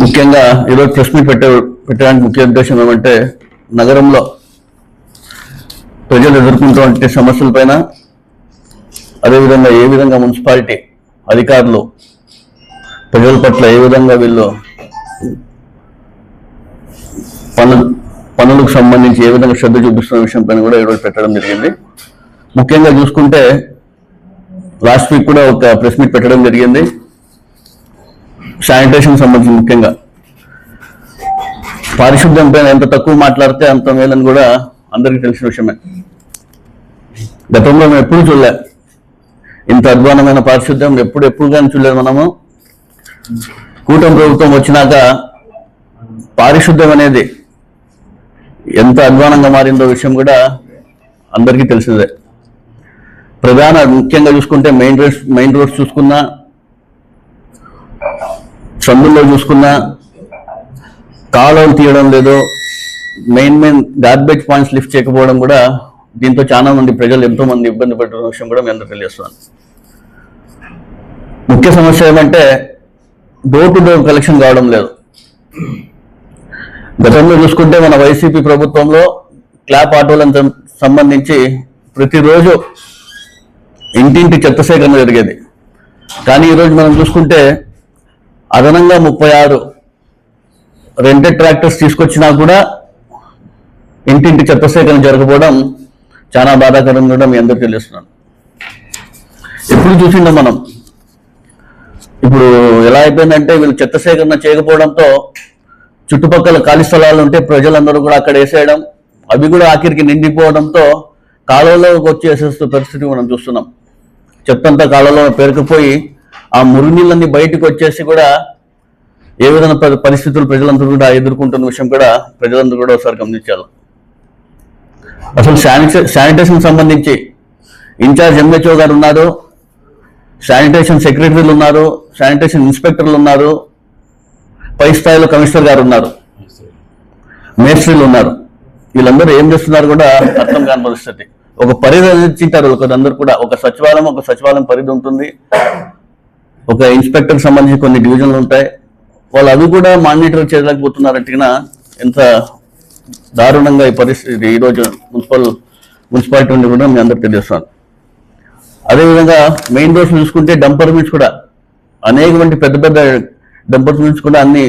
ముఖ్యంగా ఈరోజు press meet పెట్టడానికి ముఖ్య ఉద్దేశం ఏమంటే నగరంలో ప్రజలు ఎదుర్కొంటున్న సమస్యలపైన, అదేవిధంగా ఏ విధంగా మున్సిపాలిటీ అధికారులు ప్రజల పట్ల ఏ విధంగా వీళ్ళు పనులకు సంబంధించి ఏ విధంగా శ్రద్ధ చూపిస్తున్న విషయంపైన కూడా ఈరోజు పెట్టడం జరిగింది. ముఖ్యంగా చూసుకుంటే లాస్ట్ వీక్ కూడా ఒక ప్రెస్ మీట్ పెట్టడం జరిగింది. శానిటేషన్ సంబంధించి ముఖ్యంగా పారిశుద్ధ్యం పైన ఎంత తక్కువ మాట్లాడితే అంత మేలని కూడా అందరికీ తెలిసిన విషయమే. గతంలో మేము ఎప్పుడు చూడలే ఇంత అధ్వానమైన పారిశుద్ధ్యం, ఎప్పుడు కానీ చూడలేదు. మనము కూటమి ప్రభుత్వం వచ్చినాక పారిశుద్ధ్యం అనేది ఎంత అధ్వానంగా మారిందో విషయం కూడా అందరికీ తెలిసిందే. ముఖ్యంగా చూసుకుంటే మెయిన్ రోడ్స్ చూసుకున్నా, సందుల్లో చూసుకున్నా కాలువలు తీయడం లేదు, మెయిన్ గార్బేజ్ పాయింట్స్ లిఫ్ట్ చేయకపోవడం కూడా దీంతో చాలా మంది ప్రజలు ఎంతో మంది ఇబ్బంది పడుతున్న విషయం కూడా మీ అందరూ తెలియజేస్తున్నాను. ముఖ్య సమస్య ఏమంటే డోర్ టు డోర్ కలెక్షన్ కావడం లేదు. గతంలో చూసుకుంటే మన వైసీపీ ప్రభుత్వంలో క్లాప్ ఆటోలకు సంబంధించి ప్రతిరోజు ఇంటింటి చెత్త సేకరణ జరిగేది. కానీ ఈరోజు మనం చూసుకుంటే అదనంగా 36 రెంటెడ్ ట్రాక్టర్స్ తీసుకొచ్చినా కూడా ఇంటింటి చెత్త సేకరణ జరగకపోవడం చాలా బాధాకరంగా కూడా మీ అందరూ తెలుస్తున్నాను. ఎప్పుడు చూసిందాం మనం, ఇప్పుడు ఎలా అయిపోయిందంటే వీళ్ళు చెత్త సేకరణ చేయకపోవడంతో చుట్టుపక్కల ఖాళీ స్థలాలు ఉంటే ప్రజలందరూ కూడా అక్కడ వేసేయడం, అవి కూడా ఆఖరికి నిండిపోవడంతో కాలువలోకి వచ్చి వేసేస్తున్న పరిస్థితి మనం చూస్తున్నాం. చెత్త అంతా కాలువలో పేరుకుపోయి ఆ మురుగునీళ్ళన్నీ బయటకు వచ్చేసి కూడా ఏ విధంగా పరిస్థితులు ప్రజలందరూ కూడా ఎదుర్కొంటున్న విషయం కూడా ప్రజలందరూ కూడా ఒకసారి గమనించాలి. అసలు శానిటేషన్ సంబంధించి ఇన్ఛార్జ్ ఎంహెచ్ఓ గారు ఉన్నారు, శానిటేషన్ సెక్రటరీలు ఉన్నారు, శానిటేషన్ ఇన్స్పెక్టర్లు ఉన్నారు, పై స్థాయిలో కమిషనర్ గారు ఉన్నారు, మేస్త్రీలు ఉన్నారు. వీళ్ళందరూ ఏం చేస్తున్నారు కూడా అర్థం కాని పరిస్థితి. ఒక పరిధి ఇచ్చింటారు ఒకరందరూ కూడా. ఒక సచివాలయం పరిధి ఉంటుంది, ఒక ఇన్స్పెక్టర్ సంబంధించి కొన్ని డివిజన్లు ఉంటాయి. వాళ్ళు అవి కూడా మానిటర్ చేయలేకపోతున్నారంటే ఎంత దారుణంగా ఈ పరిస్థితి ఈరోజు మున్సిపాలిటీ నుండి కూడా మీ అందరికి తెలియజేస్తాను. అదేవిధంగా మెయిన్ రోడ్స్ చూసుకుంటే డంపర్ మిల్స్ కూడా అనేకమంది పెద్ద డంపర్ మిల్స్ కూడా అన్ని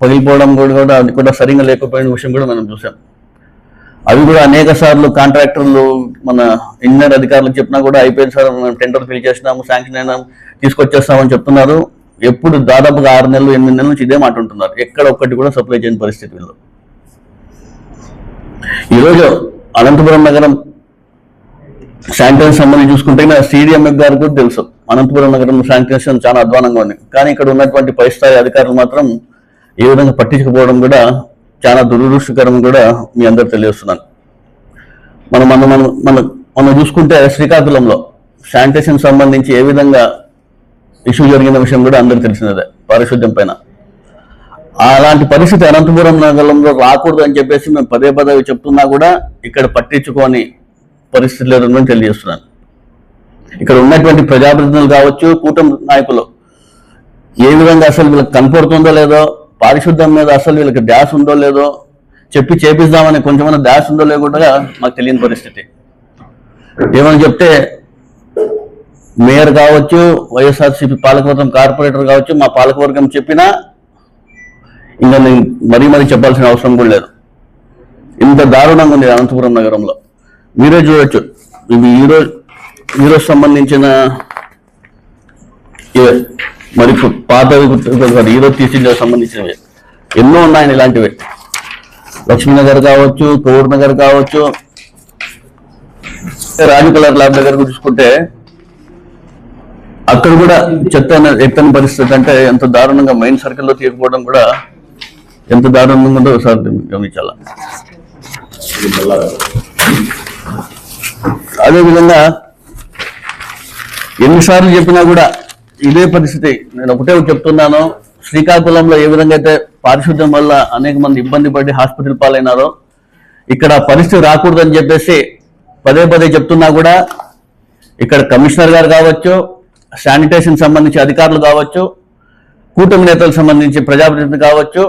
పగిలిపోవడం కూడా అది కూడా సరిగ్గా లేకపోయిన విషయం కూడా మనం చూసాం. అవి కూడా అనేక సార్లు కాంట్రాక్టర్లు మన ఇంజనీర్ అధికారులకు చెప్పినా కూడా అయిపోయింది సార్, మనం టెండర్ ఫిల్ చేసినాము, శాంక్షన్ అయినాము, తీసుకొచ్చేస్తామని చెప్తున్నారు. ఎప్పుడు దాదాపుగా 6 నెలలు 8 నెలల నుంచి ఇదే మాట ఉంటున్నారు. ఎక్కడ ఒక్కటి కూడా సప్లై చేయని పరిస్థితి వీళ్ళు. ఈరోజు అనంతపురం నగరం శానిటేషన్ సంబంధించి చూసుకుంటే CDMF గారికి కూడా తెలుసు అనంతపురం నగరం శానిటేషన్ చాలా అధ్వానంగా ఉంది. కానీ ఇక్కడ ఉన్నటువంటి పై స్థాయి అధికారులు మాత్రం ఏ విధంగా పట్టించుకుపోవడం కూడా చాలా దురదృష్టకరం కూడా మీ అందరు తెలియజేస్తున్నాను. మనం చూసుకుంటే శ్రీకాకుళంలో శానిటేషన్ సంబంధించి ఏ విధంగా ఇష్యూ జరిగిన విషయం కూడా అందరికి తెలిసినదే, పారిశుద్ధ్యం పైన. అలాంటి పరిస్థితి అనంతపురం నగరంలో రాకూడదు అని చెప్పేసి మేము పదే చెప్తున్నా కూడా ఇక్కడ పట్టించుకొని పరిస్థితి లేదని తెలియజేస్తున్నాను. ఇక్కడ ఉన్నటువంటి ప్రజాప్రతినిధులు కావచ్చు, కూటమి నాయకులు ఏ విధంగా అసలు వీళ్ళకి కనపడుతుందో లేదో, పారిశుద్ధ్యం మీద అసలు వీళ్ళకి ధ్యాస ఉందో లేదో, చేపిద్దామని కొంచెమైనా ధ్యాస ఉందో లేకుండా మాకు తెలియని పరిస్థితి. ఏమని చెప్తే మేయర్ కావచ్చు, వైఎస్ఆర్సీపీ పాలకవర్గం కార్పొరేటర్ కావచ్చు, మా పాలకవర్గం చెప్పినా ఇంకా నేను మరీ చెప్పాల్సిన అవసరం కూడా లేదు. ఇంత దారుణంగా ఉంది అనంతపురం నగరంలో. మీరే చూడొచ్చు. ఇవి ఈరోజు సంబంధించిన మరి పాతవి ఈరోజు తీసి సంబంధించినవి ఎన్నో ఉన్నాయని ఇలాంటివి. లక్ష్మీనగర్ కావచ్చు, కోవూర్ నగర్ కావచ్చు, రాజు కలర్ ల్యాబ్ దగ్గర చూసుకుంటే అక్కడ కూడా చెత్త ఎత్తని పరిస్థితి. అంటే ఎంత దారుణంగా మెయిన్ సర్కిల్లో తీయకపోవడం కూడా ఎంత దారుణంగా ఉందో ఒకసారి గమనించాల. అదేవిధంగా ఎన్నిసార్లు చెప్పినా కూడా ఇదే పరిస్థితి. నేను ఒకటే చెప్తున్నాను, శ్రీకాకుళంలో ఏ విధంగా అయితే పారిశుద్ధ్యం వల్ల అనేక మంది ఇబ్బంది పడి హాస్పిటల్ పాలైనారో, ఇక్కడ పరిస్థితి రాకూడదని చెప్పేసి పదే చెప్తున్నా కూడా ఇక్కడ కమిషనర్ గారు కావచ్చు, శానిటేషన్ సంబంధించి అధికారులు కావచ్చు, కూటమి నేతలకు సంబంధించి ప్రజాప్రతినిధి కావచ్చు,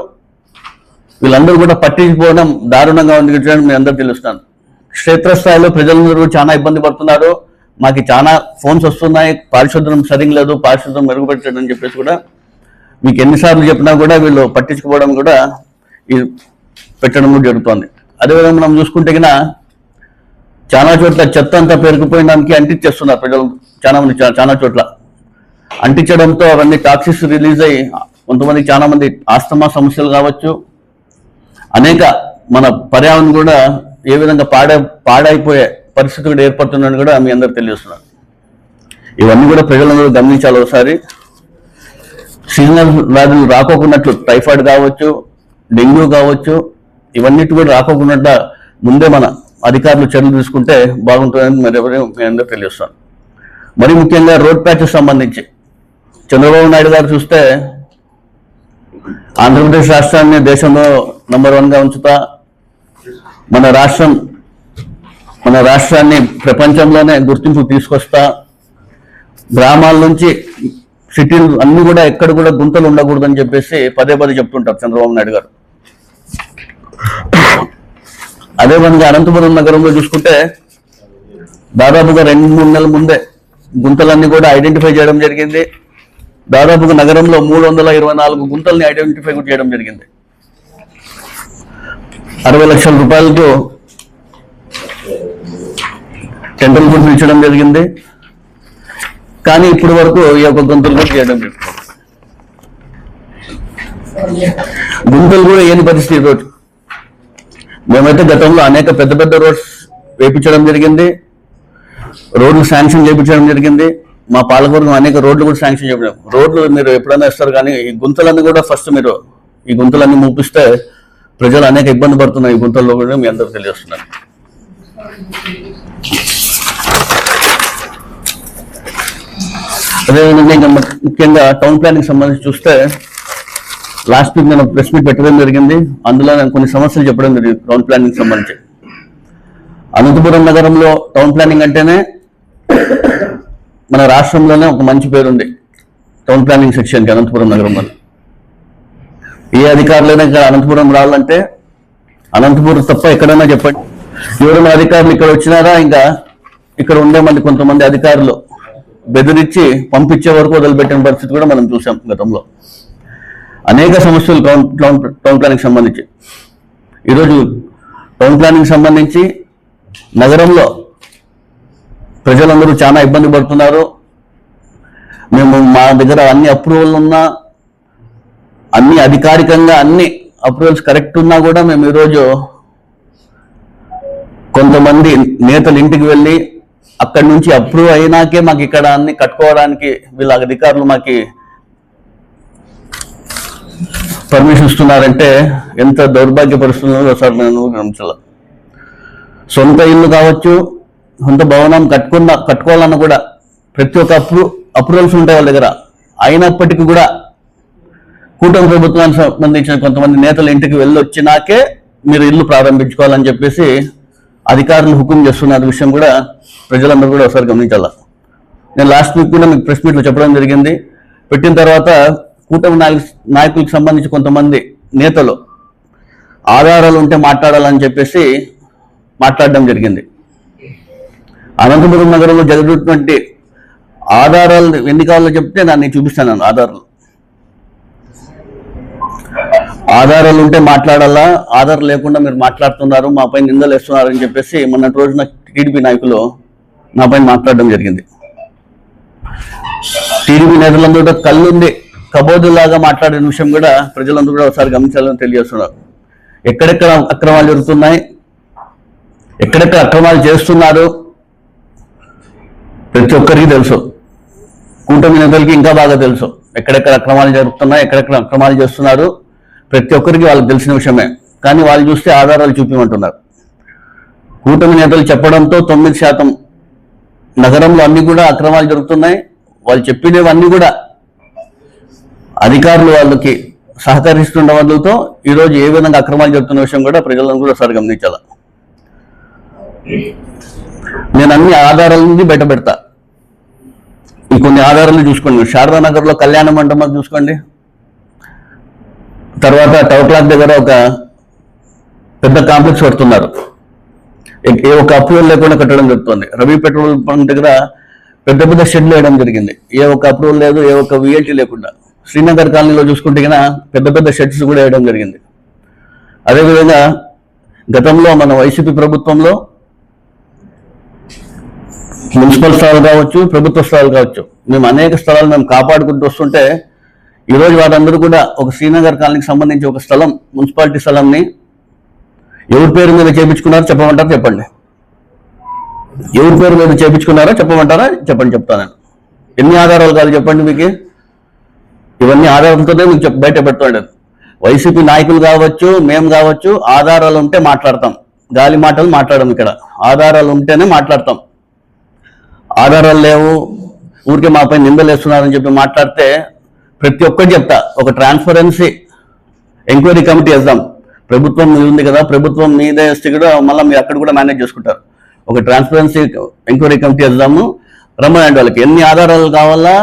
వీళ్ళందరూ కూడా పట్టించుకోవడం దారుణంగా ఉంది. మీ అందరూ తెలుస్తాను. క్షేత్రస్థాయిలో ప్రజలందరూ చాలా ఇబ్బంది పడుతున్నారు. మాకు చాలా ఫోన్స్ వస్తున్నాయి, పారిశుద్ధ్యం సరిగ్గా లేదు, పారిశుద్ధ్యం మెరుగుపరచడం అని చెప్పేసి కూడా మీకు ఎన్నిసార్లు చెప్పినా కూడా వీళ్ళు పట్టించుకోవడం కూడా పెట్టడం కూడా జరుగుతుంది. అదేవిధంగా మనం చూసుకుంటే కన్నా చాలా చోట్ల చెత్త అంతా పేరుకుపోయినానికి అంటించేస్తున్నారు ప్రజలు. చాలా చోట్ల అంటించడంతో అవన్నీ టాక్సిక్స్ రిలీజ్ అయ్యి కొంతమంది చాలా మంది ఆస్తమా సమస్యలు కావచ్చు, అనేక మన పర్యావరణం కూడా ఏ విధంగా పాడైపోయే పరిస్థితి కూడా ఏర్పడుతుందని కూడా మీ అందరూ తెలియజేస్తున్నారు. ఇవన్నీ కూడా ప్రజలందరూ గమనించాలి. ఒకసారి సీజనల్ వ్యాధులు రాకోకున్నట్లు టైఫాయిడ్ కావచ్చు, డెంగ్యూ కావచ్చు, ఇవన్నిటి కూడా రాకోకుండా ముందే మన అధికారులు చర్యలు తీసుకుంటే బాగుంటుందని మీ అందరూ తెలియజేస్తాను. మరి ముఖ్యంగా రోడ్ ప్యాచెస్ సంబంధించి చంద్రబాబు నాయుడు గారు చూస్తే ఆంధ్రప్రదేశ్ రాష్ట్రాన్ని దేశంలో నంబర్ 1గా ఉంచుతా, మన రాష్ట్రాన్ని ప్రపంచంలోనే గుర్తింపు తీసుకొస్తా, గ్రామాల నుంచి సిటీలు అన్ని కూడా ఎక్కడ కూడా గుంతలు ఉండకూడదని చెప్పేసి పదే చెప్తుంటారు చంద్రబాబు నాయుడు గారు. అదేవిధంగా అనంతపురం నగరంలో చూసుకుంటే దాదాపుగా 2-3 నెలల ముందే గుంతలన్నీ కూడా ఐడెంటిఫై చేయడం జరిగింది. దాదాపుగా నగరంలో 324 గుంతల్ని ఐడెంటిఫై చేయడం జరిగింది. 60 లక్షల రూపాయలతో టెండర్లు కూడా పిలిచడం జరిగింది. కానీ ఇప్పటి వరకు ఈ యొక్క గుంతలు కూడా చేయడం జరిగింది. గుంతలు కూడా ఏని పరిస్థితి ఈరోజు. మేమైతే గతంలో అనేక పెద్ద రోడ్స్ వేయించడం జరిగింది, రోడ్లు శాంక్షన్ చేయించడం జరిగింది. మా పాలకవర్గం అనేక రోడ్లు కూడా శాంక్షన్ చేయడం. రోడ్లు మీరు ఎప్పుడైనా ఇస్తారు, కానీ ఈ గుంతలన్నీ కూడా ఫస్ట్ మీరు ఈ గుంతలన్నీ మూపిస్తే ప్రజలు అనేక ఇబ్బంది పడుతున్నారు. ఈ గుంతల్లో కూడా మీ అందరూ తెలియజేస్తున్నారు. అదేవిధంగా ఇంకా ముఖ్యంగా టౌన్ ప్లానింగ్ సంబంధించి చూస్తే లాస్ట్ వీక్ నేను ప్రెస్ మీట్ పెట్టడం జరిగింది. అందులో నేను కొన్ని సమస్యలు చెప్పడం జరిగింది టౌన్ ప్లానింగ్ సంబంధించి. అనంతపురం నగరంలో టౌన్ ప్లానింగ్ అంటేనే మన రాష్ట్రంలోనే ఒక మంచి పేరుంది టౌన్ ప్లానింగ్ సెక్షన్కి అనంతపురం నగరంలో. ఏ అధికారులైనా ఇక్కడ అనంతపురం రావాలంటే అనంతపురం తప్ప ఎక్కడైనా చెప్పండి. ఎవరైనా అధికారులు ఇక్కడ వచ్చినారా, ఇంకా ఇక్కడ ఉండే కొంతమంది అధికారులు బెదిరించి పంపించే వరకు వదిలిపెట్టిన పరిస్థితి కూడా మనం చూసాం గతంలో. అనేక సమస్యలు టౌన్ ప్లానింగ్ సంబంధించి. ఈరోజు టౌన్ ప్లానింగ్ సంబంధించి నగరంలో ప్రజలందరూ చాలా ఇబ్బంది పడుతున్నారు. మా దగ్గర అన్ని అప్రూవల్ ఉన్నా, అన్ని అధికారికంగా అన్ని అప్రూవల్స్ కరెక్ట్ ఉన్నా కూడా మేము ఈరోజు కొంతమంది నేతలు ఇంటికి వెళ్ళి అక్కడి నుంచి అప్రూవ్ అయినాకే మాకు ఇక్కడ అన్ని కట్టుకోవడానికి వీళ్ళ అధికారులు మాకు పర్మిషన్ ఇస్తున్నారంటే ఎంత దౌర్భాగ్య పరిస్థితుల్లో సార్ నేను గమనించాల. సొంత ఇల్లు కావచ్చు, సొంత భవనం కట్టుకోవాలన్నా కూడా ప్రతి ఒక్క అప్రూవల్స్ ఉంటాయి వాళ్ళ దగ్గర. అయినప్పటికీ కూడా కూటమి ప్రభుత్వానికి సంబంధించిన కొంతమంది నేతలు ఇంటికి వెళ్ళొచ్చినాకే మీరు ఇల్లు ప్రారంభించుకోవాలని చెప్పేసి అధికారులు హుకుం చేస్తున్న విషయం కూడా ప్రజలందరూ కూడా ఒకసారి గమనించాల. నేను లాస్ట్ వీక్ కూడా మీకు ప్రెస్ మీట్లో చెప్పడం జరిగింది. పెట్టిన తర్వాత కూటమి నాయకులకు సంబంధించి కొంతమంది నేతలు ఆధారాలు ఉంటే మాట్లాడాలని చెప్పేసి మాట్లాడడం జరిగింది. అనంతపురం నగరంలో జరుగుతున్నటువంటి ఆధారాలు ఎన్ని కావాలో చెప్తే దాన్ని చూపిస్తాను. ఆధారాలు ఉంటే మాట్లాడాలా, ఆధారం లేకుండా మీరు మాట్లాడుతున్నారు, మా పైన నిందలు వేస్తున్నారు అని చెప్పేసి మొన్నటి రోజున టీడీపీ నాయకులు నా పైన మాట్లాడడం జరిగింది. టీడీపీ నేతలందరూ కళ్ళుండి కబోదులాగా మాట్లాడిన విషయం కూడా ప్రజలందరూ కూడా ఒకసారి గమనించాలని తెలియజేస్తున్నారు. ఎక్కడెక్కడ అక్రమాలు జరుగుతున్నాయి, ఎక్కడెక్కడ అక్రమాలు చేస్తున్నారు ప్రతి ఒక్కరికి తెలుసు. కూటమి నేతలకి ఇంకా బాగా తెలుసు ఎక్కడెక్కడ అక్రమాలు జరుగుతున్నాయి, ఎక్కడెక్కడ అక్రమాలు చేస్తున్నారు. ప్రతి ఒక్కరికి వాళ్ళకి తెలిసిన విషయమే. కానీ వాళ్ళు చూస్తే ఆధారాలు చూపించమంటున్నారు. కూటమి నేతలు చెప్పడంతో 9% నగరంలో అన్ని కూడా అక్రమాలు జరుగుతున్నాయి. వాళ్ళు చెప్పినవన్నీ కూడా అధికారులు వాళ్ళకి సహకరిస్తున్న వాళ్ళతో ఈరోజు ఏ విధంగా అక్రమాలు జరుగుతున్న విషయం కూడా ప్రజలను కూడా ఒకసారి గమనించాల. నేను అన్ని ఆధారాలని బయట పెడతా. ఈ కొన్ని ఆధారాలు చూసుకోండి. శారదానగర్లో కళ్యాణ మండపం చూసుకోండి, తర్వాత టవర్ క్లాక్ దగ్గర ఒక పెద్ద కాంప్లెక్స్ కడుతున్నారు. ఏ ఒక్క అప్రూవల్ లేకుండా కట్టడం జరుగుతుంది. రవి పెట్రోల్ పంప్ దగ్గర పెద్ద పెద్ద షెడ్లు వేయడం జరిగింది. ఏ ఒక్క అప్రూవల్ లేదు, ఏ ఒక్క విఎల్టీ లేకుండా. శ్రీనగర్ కాలనీలో చూసుకుంటే పెద్ద పెద్ద షెడ్స్ కూడా వేయడం జరిగింది. అదేవిధంగా గతంలో మన వైసీపీ ప్రభుత్వంలో మున్సిపల్ స్థలాలు కావచ్చు, ప్రభుత్వ స్థలాలు కావచ్చు, మేము అనేక స్థలాలు మేము కాపాడుకుంటూ వస్తుంటే ఈరోజు వారందరూ కూడా ఒక శ్రీనగర్ కాలనీకి సంబంధించి ఒక స్థలం, మున్సిపాలిటీ స్థలంని ఎవరి పేరు మీద చేయించుకున్నారో చెప్పమంటారా? చెప్పండి. ఎవరి పేరు మీద చేయించుకున్నారో చెప్పమంటారా? చెప్పండి, చెప్తాను. ఎన్ని ఆధారాలు కాదు చెప్పండి మీకు? ఇవన్నీ ఆధారాలతోనే మీకు బయట పెడుతుండేది. వైసీపీ నాయకులు కావచ్చు, మేము కావచ్చు, ఆధారాలు ఉంటే మాట్లాడతాం. గాలి మాటలు మాట్లాడడం. ఇక్కడ ఆధారాలు ఉంటేనే మాట్లాడతాం. ఆధారాలు లేవు, ఊరికే మాపై నిందలు వేస్తున్నారని చెప్పి మాట్లాడితే ప్రతి ఒక్కటి చెప్తా. ఒక ట్రాన్స్పరెన్సీ ఎంక్వైరీ కమిటీ వేద్దాం. ప్రభుత్వం ఉంది కదా, ప్రభుత్వం మీదే వేస్తే కూడా మళ్ళీ మీరు అక్కడ కూడా మేనేజ్ చేసుకుంటారు. ఒక ట్రాన్స్పరెన్సీ ఎంక్వైరీ కమిటీ వేద్దాము. రమ్మనండి వాళ్ళకి ఎన్ని ఆధారాలు కావాలా,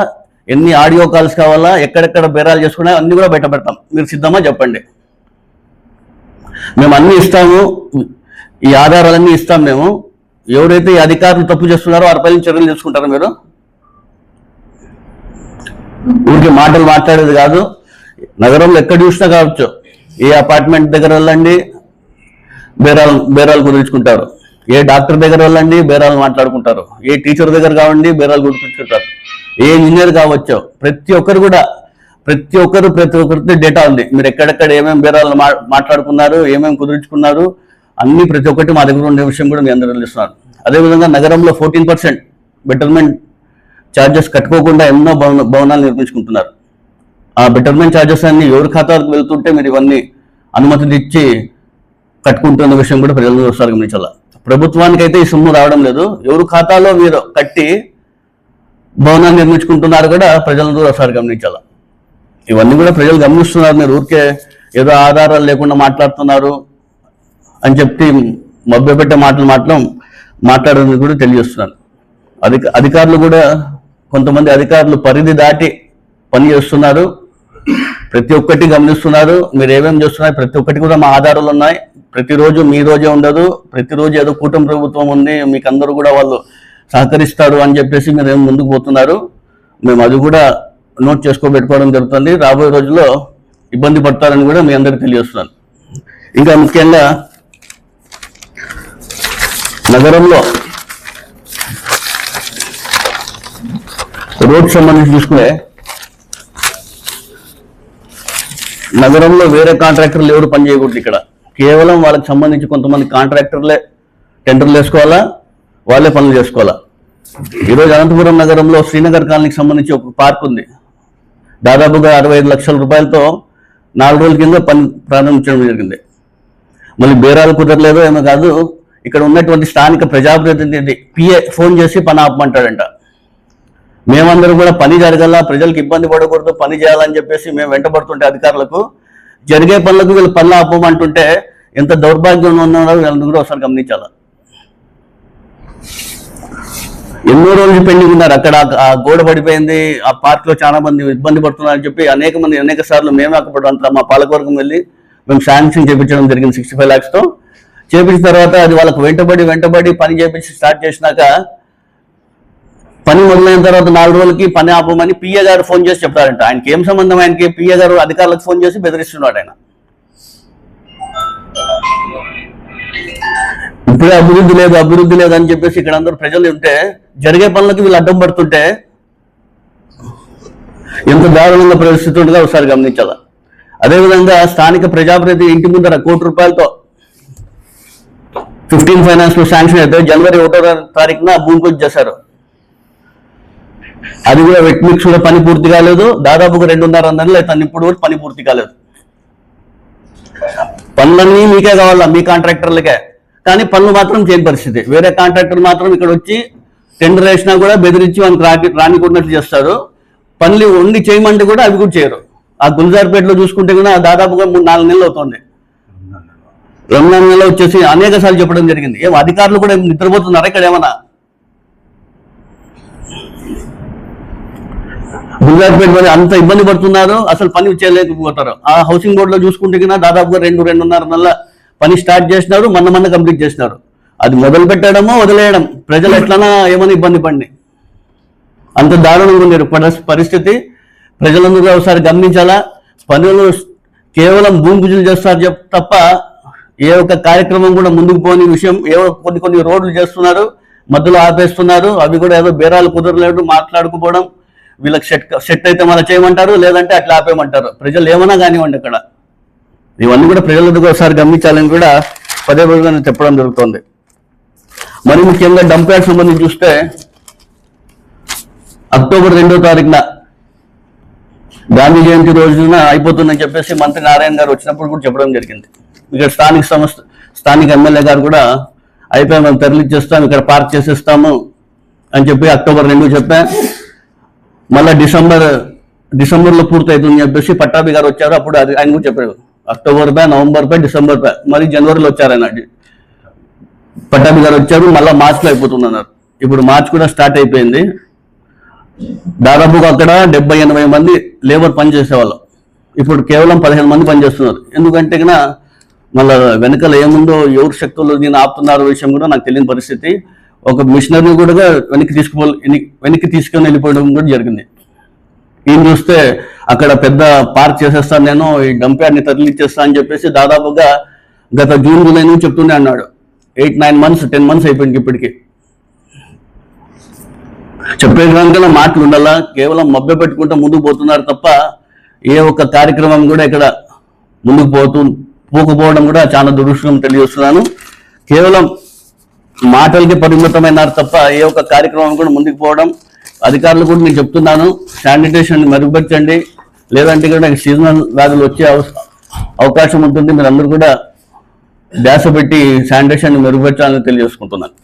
ఎన్ని ఆడియో కాల్స్ కావాలా, ఎక్కడెక్కడ బేరాలు చేసుకున్నా అన్ని కూడా బయట పెడతాం. మీరు సిద్ధమా చెప్పండి. మేము అన్ని ఇస్తాము, ఈ ఆధారాలన్నీ ఇస్తాం. మేము ఎవరైతే ఈ అధికారులు తప్పు చేస్తున్నారో వారిపై చర్యలు తీసుకుంటారో మీరు ఊరికి మాటలు మాట్లాడేది కాదు. నగరంలో ఎక్కడ చూసినా కావచ్చు, ఏ అపార్ట్మెంట్ దగ్గర వెళ్ళండి బేరాలు కుదుర్చుకుంటారు. ఏ డాక్టర్ దగ్గర వెళ్ళండి బేరాలు మాట్లాడుకుంటారు. ఏ టీచర్ దగ్గర కావండి బేరాలు కుదుర్చుకుంటారు. ఏ ఇంజనీర్ కావచ్చు, ప్రతి ఒక్కరితో డేటా ఉంది. మీరు ఎక్కడెక్కడ ఏమేమి బేరాలు మాట్లాడుకున్నారు, ఏమేమి కుదుర్చుకున్నారు, అన్ని ప్రతి ఒక్కటి మా దగ్గర ఉండే విషయం కూడా మీ అందరూ తెలుస్తున్నారు. అదేవిధంగా నగరంలో 14% బెటర్మెంట్ ఛార్జెస్ కట్టుకోకుండా ఎన్నో భవనాలు నిర్మించుకుంటున్నారు. ఆ బెటర్మెంట్ ఛార్జెస్ అన్ని ఎవరి ఖాతాలకు వెళ్తుంటే మీరు ఇవన్నీ అనుమతులు ఇచ్చి కట్టుకుంటున్న విషయం కూడా ప్రజలు ఒకసారి గమనించాల. ప్రభుత్వానికి అయితే ఈ సొమ్ము రావడం లేదు. ఎవరి ఖాతాలో మీరు కట్టి భవనాన్ని నిర్మించుకుంటున్నారు కూడా ప్రజలందరూ ఒకసారి గమనించాల. ఇవన్నీ కూడా ప్రజలు గమనిస్తున్నారు. మీరు ఊరికే ఏదో ఆధారాలు లేకుండా మాట్లాడుతున్నారు అని చెప్పి మభ్యపెట్టే మాట్లాడేందుకు కూడా తెలియజేస్తున్నారు. అధికారులు కూడా కొంతమంది అధికారులు పరిధి దాటి పని చేస్తున్నారు. ప్రతి ఒక్కటి గమనిస్తున్నారు. మీరు ఏమేమి చేస్తున్నారు ప్రతి ఒక్కటి కూడా మా ఆధారాలు ఉన్నాయి. ప్రతిరోజు మీ రోజే ఉండదు. ప్రతిరోజు ఏదో కూటమి ప్రభుత్వం ఉంది, మీకు అందరూ కూడా వాళ్ళు సహకరిస్తారు అని చెప్పేసి మీరు ఏం ముందుకు పోతున్నారు. మేము అది కూడా నోట్ పెట్టుకోవడం జరుగుతుంది. రాబోయే రోజుల్లో ఇబ్బంది పడతారని కూడా మీ అందరికీ తెలియజేస్తున్నాను. ఇంకా ముఖ్యంగా నగరంలో రోడ్ సంబంధించి చూసుకునే నగరంలో వేరే కాంట్రాక్టర్లు ఎవరు పని చేయకూడదు. ఇక్కడ కేవలం వాళ్ళకి సంబంధించి కొంతమంది కాంట్రాక్టర్లే టెండర్లు వేసుకోవాలా, వాళ్ళే పనులు చేసుకోవాలా. ఈరోజు అనంతపురం నగరంలో శ్రీనగర్ కాలనీకి సంబంధించి ఒక పార్క్ ఉంది. దాదాపుగా 65 లక్షల రూపాయలతో 4 రోజుల కింద పని ప్రారంభించడం జరిగింది. మళ్ళీ బేరాలు కుదరలేదు ఏమో కాదు, ఇక్కడ ఉన్నటువంటి స్థానిక ప్రజాప్రతినిధి పిఏ ఫోన్ చేసి పని ఆపమంటాడంట. మేమందరం కూడా పని జరగాల, ప్రజలకు ఇబ్బంది పడకూడదు, పని చేయాలని చెప్పేసి మేము వెంటబడుతుంటే అధికారులకు జరిగే పనులకు వీళ్ళు పనులు ఆపమంటుంటే ఎంత దౌర్భాగ్యం ఉన్నారో వీళ్ళని కూడా ఒకసారి గమనించాల. ఎన్నో రోజులు పెండింగ్ ఉన్నారు. అక్కడ ఆ గోడ పడిపోయింది, ఆ పార్క్ లో చాలా మంది ఇబ్బంది పడుతున్నారని చెప్పి అనేక సార్లు మేమే అక్కడ మా పాలకవర్గం వెళ్ళి మేము శాంక్షన్ చేయించడం జరిగింది 65 lakhs తో. చేపించిన తర్వాత అది వాళ్ళకు వెంటబడి పని చేపించి స్టార్ట్ చేసినాక పని మొదలైన తర్వాత 4 రోజులకి పని ఆపమని పిఏ గారు ఫోన్ చేసి చెప్తారంట. ఆయనకి ఏం సంబంధం? ఆయనకి పిఏ గారు అధికారులకు ఫోన్ చేసి బెదిరిస్తున్నాడు. ఆయన ఇప్పుడే అభివృద్ధి లేదు అని చెప్పేసి ఇక్కడ అందరూ ప్రజలు ఉంటే జరిగే పనులకి వీళ్ళు అడ్డం పడుతుంటే ఎంత దారుణంగా పరిస్థితి ఉంటుందో ఒకసారి గమనించాల. అదేవిధంగా స్థానిక ప్రజాప్రతినిధి ఇంటి ముందర 1 కోటి రూపాయలతో 15 ఫైనాన్స్ లో శాంక్షన్ అయితే జనవరి 1వ తారీఖున భూమి పూజ చేశారు. అది కూడా వెట్ మిక్స్ కూడా పని పూర్తి కాలేదు. దాదాపుగా 2.5 నెలలు అవుతుంది, ఇప్పుడు కూడా పని పూర్తి కాలేదు. పనులన్నీ మీకే కావాలా, మీ కాంట్రాక్టర్లకే, కానీ పనులు మాత్రం చేయని పరిస్థితి. వేరే కాంట్రాక్టర్ మాత్రం ఇక్కడ వచ్చి టెండర్ వేసినా కూడా బెదిరించి వాళ్ళకి రానికున్నట్లు చేస్తారు. పనులు ఉండి చేయమంటే కూడా అవి కూడా చేయరు. ఆ గుల్జార్పేటలో చూసుకుంటే కూడా దాదాపుగా 3-4 నెలలు అవుతుంది. 2 నెలలు వచ్చేసి అనేక సార్లు చెప్పడం జరిగింది. ఏం అధికారులు కూడా నిద్రపోతున్నారా ఇక్కడ? ఏమన్నా బుల్లాజ్పేట అంత ఇబ్బంది పడుతున్నారు, అసలు పని చేయలేకపోతారు. ఆ హౌసింగ్ బోర్డులో చూసుకుంటే కన్నా దాదాపుగా 2-2.5 నెలల పని స్టార్ట్ చేసినారు, మొన్న కంప్లీట్ చేసినారు. అది మొదలు పెట్టడమో వదిలేయడం, ప్రజలు ఎట్లనా ఏమైనా ఇబ్బంది పడి అంత దారుణంగా ఉంది పరిస్థితి. ప్రజలందరూ ఒకసారి గమనించాలా. పనులు కేవలం భూమి పూజలు చేస్తారు తప్ప ఏ ఒక్క కార్యక్రమం కూడా ముందుకు పోని విషయం. ఏవో కొన్ని రోడ్లు చేస్తున్నారు, మధ్యలో ఆపేస్తున్నారు. అవి కూడా ఏదో బేరాలు కుదరలేదు, మాట్లాడుకుపోవడం. వీళ్ళకి సెట్ అయితే మన చేయమంటారు, లేదంటే అట్లా ఆపేయమంటారు. ప్రజలు ఏమన్నా కానివ్వండి. అక్కడ ఇవన్నీ కూడా ప్రజలకు ఒకసారి గమనించాలని కూడా పదే చెప్పడం జరుగుతుంది. మరి ముఖ్యంగా డంప్ యార్డ్ సంబంధించి చూస్తే అక్టోబర్ 2వ తారీఖున గాంధీ జయంతి రోజున అయిపోతుందని చెప్పేసి మంత్రి నారాయణ గారు వచ్చినప్పుడు కూడా చెప్పడం జరిగింది. ఇక్కడ స్థానిక ఎమ్మెల్యే గారు కూడా అయిపోయి మేము తరలిచ్చేస్తాం, ఇక్కడ పార్క్ చేసేస్తాము అని చెప్పి అక్టోబర్ 2 చెప్పా. మళ్ళీ డిసెంబర్లో పూర్తి అవుతుందని చెప్పేసి పట్టాభి గారు వచ్చారు. అప్పుడు అది ఆయన కూడా చెప్పారు అక్టోబర్ పై, నవంబర్ పై, డిసెంబర్ పై. మరి జనవరిలో వచ్చారు ఆయన, పట్టాభి గారు వచ్చారు. మళ్ళీ మార్చిలో అయిపోతుంది అన్నారు. ఇప్పుడు మార్చ్ కూడా స్టార్ట్ అయిపోయింది. దాదాపుగా అక్కడ 70-80 మంది లేబర్ పనిచేసేవాళ్ళు, ఇప్పుడు కేవలం 15 మంది పనిచేస్తున్నారు. ఎందుకంటే కన్నా మళ్ళీ వెనకాల ఏముందో ఎవరు శక్తులు దీన్ని ఆపుతున్నారు విషయం కూడా నాకు తెలియని పరిస్థితి. ఒక మిషనరీ కూడా వెనక్కి తీసుకొని వెళ్ళిపోవడం కూడా జరిగింది. ఈయన చూస్తే అక్కడ పెద్ద పార్క్ చేసేస్తాను, నేను ఈ డంప్ యార్డ్ని తరలిచ్చేస్తా అని చెప్పేసి దాదాపుగా గత జూన్ జూలై నుంచి చెప్తూనే అన్నాడు. 8-9 months 10 months అయిపోయింది ఇప్పటికీ. చెప్పేదానికన్నా మాటలు ఉండాలా, కేవలం మభ్య పెట్టుకుంటూ ముందుకు పోతున్నారు తప్ప ఏ ఒక్క కార్యక్రమం కూడా ఇక్కడ ముందుకు పోకపోవడం కూడా చాలా దురదృష్టం తెలియజేస్తున్నాను. కేవలం మాటలకి పరిమితమైనారు తప్ప ఏ ఒక్క కార్యక్రమం కూడా ముందుకు పోవడం. అధికారులు కూడా నేను చెప్తున్నాను, శానిటేషన్ మెరుగుపరచండి, లేదంటే కూడా సీజనల్ వ్యాధులు వచ్చే అవకాశం ఉంటుంది. మీరు అందరూ కూడా ధ్యాస పెట్టి శానిటేషన్ మెరుగుపరచాలని తెలియజేసుకుంటున్నాను.